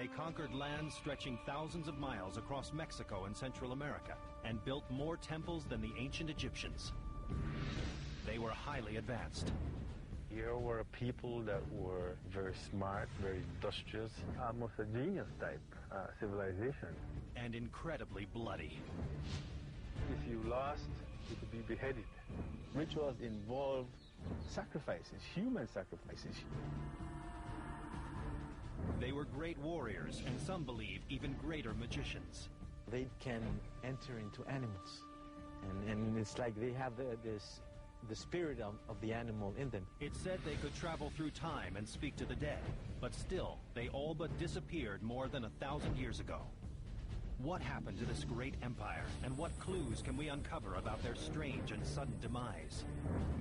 they conquered lands stretching thousands of miles across Mexico and Central America and built more temples than the ancient Egyptians. They were highly advanced. Here were people that were very smart, very industrious, almost a genius type civilization. And incredibly bloody. If you lost, you could be beheaded. Rituals involve sacrifices, human sacrifices. They were great warriors, and some believe even greater magicians. They can enter into animals, and it's like they have the spirit of the animal in them. It said they could travel through time and speak to the dead, but still, they all but disappeared more than 1,000 years ago. What happened to this great empire, and what clues can we uncover about their strange and sudden demise?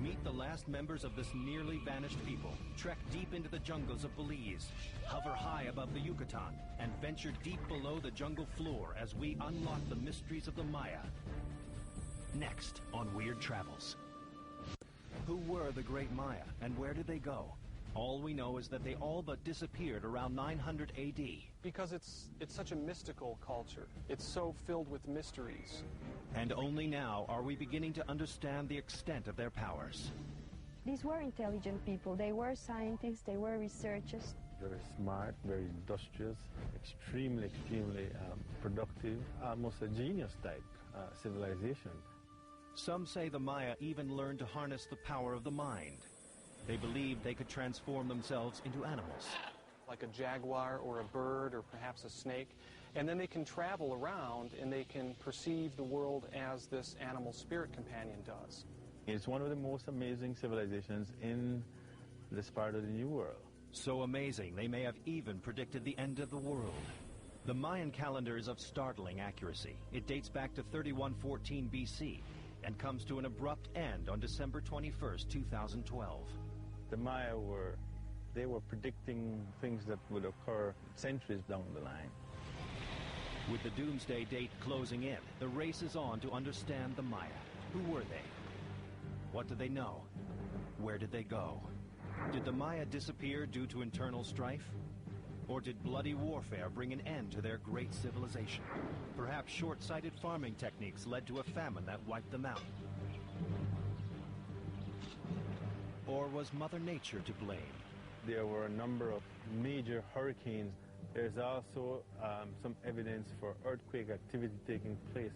Meet the last members of this nearly vanished people, trek deep into the jungles of Belize, hover high above the Yucatan, and venture deep below the jungle floor as we unlock the mysteries of the Maya. Next on Weird Travels. Who were the great Maya, and where did they go? All we know is that they all but disappeared around 900 AD. Because it's such a mystical culture. It's so filled with mysteries. And only now are we beginning to understand the extent of their powers. These were intelligent people. They were scientists, they were researchers. Very smart, very industrious, extremely productive, almost a genius type civilization. Some say the Maya even learned to harness the power of the mind. They believed they could transform themselves into animals. Like a jaguar or a bird or perhaps a snake. And then they can travel around and they can perceive the world as this animal spirit companion does. It's one of the most amazing civilizations in this part of the New World. So amazing, they may have even predicted the end of the world. The Mayan calendar is of startling accuracy. It dates back to 3114 BC and comes to an abrupt end on December 21st, 2012. The Maya were predicting things that would occur centuries down the line. With the doomsday date closing in, the race is on to understand the Maya. Who were they? What did they know? Where did they go? Did the Maya disappear due to internal strife? Or did bloody warfare bring an end to their great civilization? Perhaps short-sighted farming techniques led to a famine that wiped them out. Or was Mother Nature to blame? There were a number of major hurricanes. There's also some evidence for earthquake activity taking place.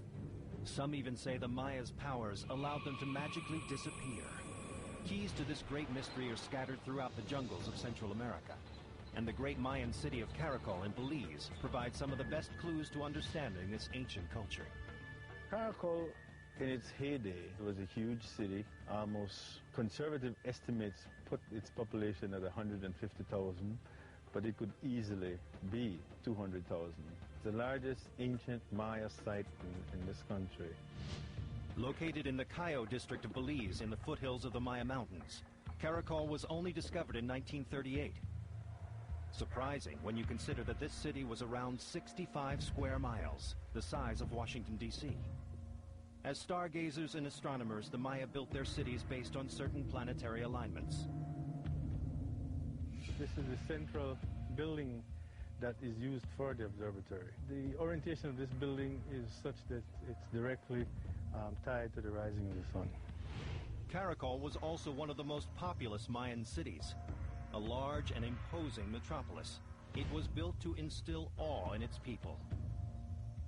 Some even say the Maya's powers allowed them to magically disappear. Keys to this great mystery are scattered throughout the jungles of Central America. And the great Mayan city of Caracol in Belize provides some of the best clues to understanding this ancient culture. Caracol, in its heyday, was a huge city. Almost conservative estimates put its population at 150,000, but it could easily be 200,000. It's the largest ancient Maya site in this country. Located in the Cayo district of Belize in the foothills of the Maya Mountains, Caracol was only discovered in 1938. Surprising when you consider that this city was around 65 square miles, the size of Washington, D.C. As stargazers and astronomers, the Maya built their cities based on certain planetary alignments. This is the central building that is used for the observatory. The orientation of this building is such that it's directly tied to the rising of the sun. Caracol was also one of the most populous Mayan cities. A large and imposing metropolis. It was built to instill awe in its people.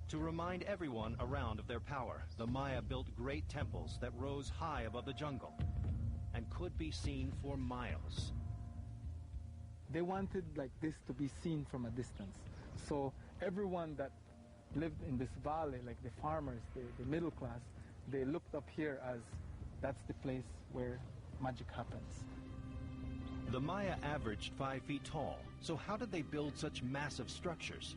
To remind everyone around of their power, the Maya built great temples that rose high above the jungle and could be seen for miles. They wanted like this to be seen from a distance. So everyone that lived in this valley, like the farmers, the middle class, they looked up here as that's the place where magic happens. The Maya averaged 5 feet tall, so how did they build such massive structures?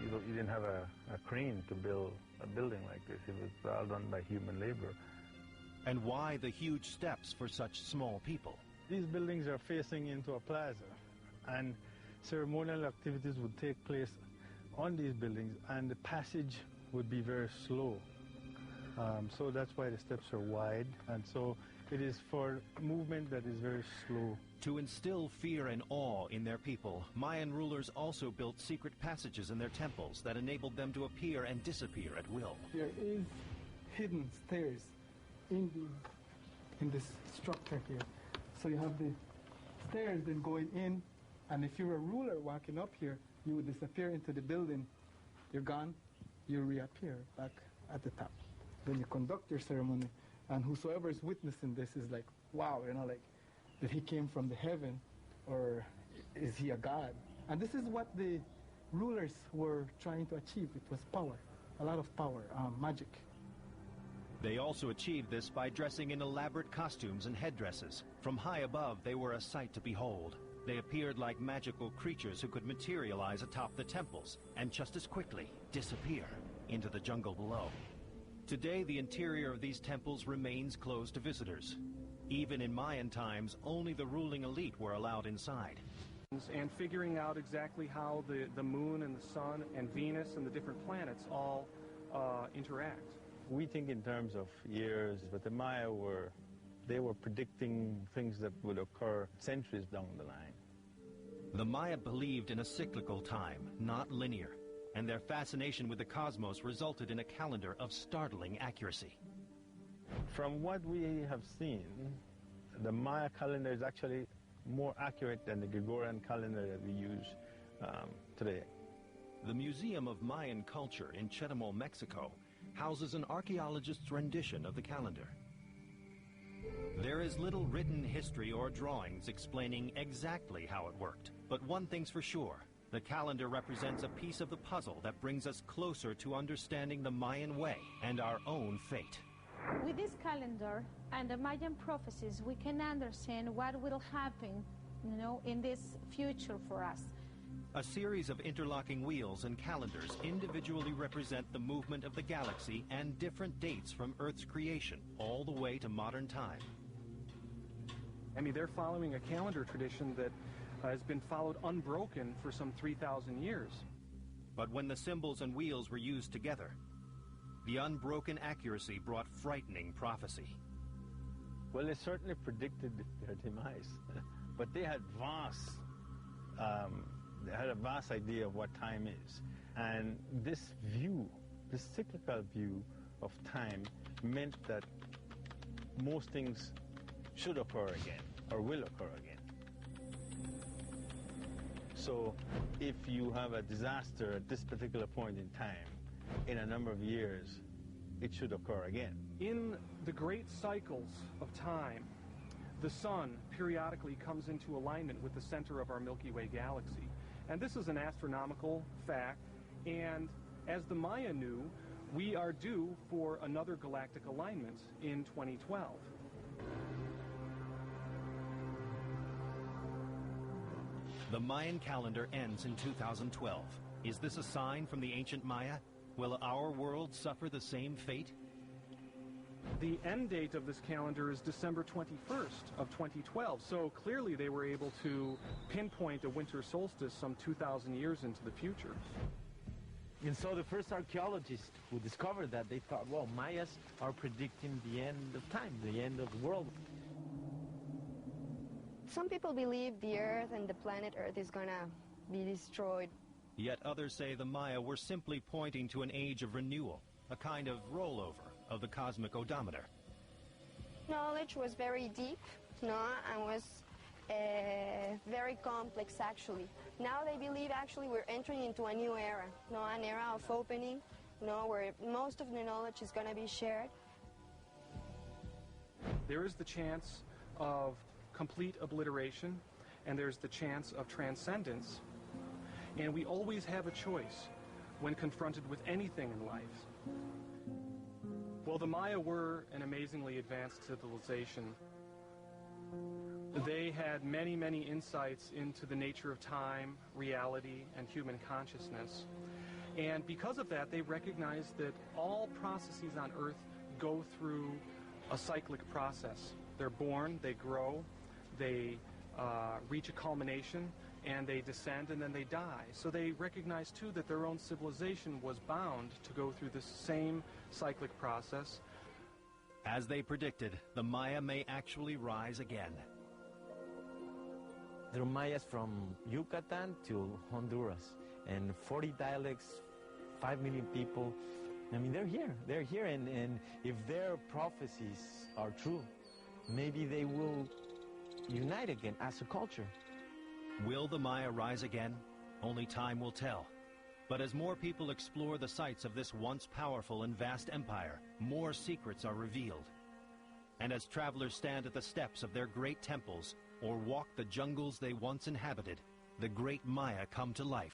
You didn't have a crane to build a building like this. It was all done by human labor. And why the huge steps for such small people? These buildings are facing into a plaza, and ceremonial activities would take place on these buildings, and the passage would be very slow. So that's why the steps are wide, and so it is for movement that is very slow. To instill fear and awe in their people, Mayan rulers also built secret passages in their temples that enabled them to appear and disappear at will. There is hidden stairs in this structure here. So you have the stairs then going in, and if you're a ruler walking up here, you would disappear into the building. You're gone, you reappear back at the top. Then you conduct your ceremony, and whosoever is witnessing this is like, wow, you know, like, that he came from the heaven, or is he a god? And this is what the rulers were trying to achieve. It was power, a lot of power, magic. They also achieved this by dressing in elaborate costumes and headdresses. From high above, they were a sight to behold. They appeared like magical creatures who could materialize atop the temples and just as quickly disappear into the jungle below. Today, the interior of these temples remains closed to visitors. Even in Mayan times, only the ruling elite were allowed inside. And figuring out exactly how the moon and the sun and Venus and the different planets all interact. We think in terms of years, but the Maya were predicting things that would occur centuries down the line. The Maya believed in a cyclical time, not linear, and their fascination with the cosmos resulted in a calendar of startling accuracy. From what we have seen, the Maya calendar is actually more accurate than the Gregorian calendar that we use today. The Museum of Mayan Culture in Chetumal, Mexico, houses an archaeologist's rendition of the calendar. There is little written history or drawings explaining exactly how it worked, but one thing's for sure. The calendar represents a piece of the puzzle that brings us closer to understanding the Mayan way and our own fate. With this calendar and the Mayan prophecies, we can understand what will happen, in this future for us. A series of interlocking wheels and calendars individually represent the movement of the galaxy and different dates from Earth's creation, all the way to modern time. I mean, they're following a calendar tradition that has been followed unbroken for some 3,000 years. But when the symbols and wheels were used together, the unbroken accuracy brought frightening prophecy. Well, they certainly predicted their demise, but they had a vast idea of what time is. And this view, this cyclical view of time, meant that most things should occur again, or will occur again. So if you have a disaster at this particular point in time, in a number of years, it should occur again. In the great cycles of time, the sun periodically comes into alignment with the center of our Milky Way galaxy. And this is an astronomical fact, and as the Maya knew, we are due for another galactic alignment in 2012. The Mayan calendar ends in 2012. Is this a sign from the ancient Maya? Will our world suffer the same fate? The end date of this calendar is December 21st of 2012, so clearly they were able to pinpoint a winter solstice some 2,000 years into the future. And so the first archaeologists who discovered that, they thought, well, Mayas are predicting the end of time, the end of the world. Some people believe the Earth and the planet Earth is gonna be destroyed. Yet others say the Maya were simply pointing to an age of renewal, a kind of rollover of the cosmic odometer. Knowledge was very deep, and was very complex actually. Now they believe actually we're entering into a new era, an era of opening, where most of the knowledge is going to be shared. There is the chance of complete obliteration, and there's the chance of transcendence. And we always have a choice when confronted with anything in life. Well, the Maya were an amazingly advanced civilization. They had many, many insights into the nature of time, reality, and human consciousness. And because of that, they recognized that all processes on Earth go through a cyclic process. They're born, they grow, they reach a culmination, and they descend, and then they die. So they recognized, too, that their own civilization was bound to go through this same cyclic process. As they predicted, the Maya may actually rise again. There are Mayas from Yucatan to Honduras, and 40 dialects, 5 million people. I mean, they're here, and if their prophecies are true, maybe they will unite again as a culture. Will the Maya rise again? Only time will tell. But as more people explore the sites of this once powerful and vast empire, more secrets are revealed. And as travelers stand at the steps of their great temples or walk the jungles they once inhabited, the great Maya come to life.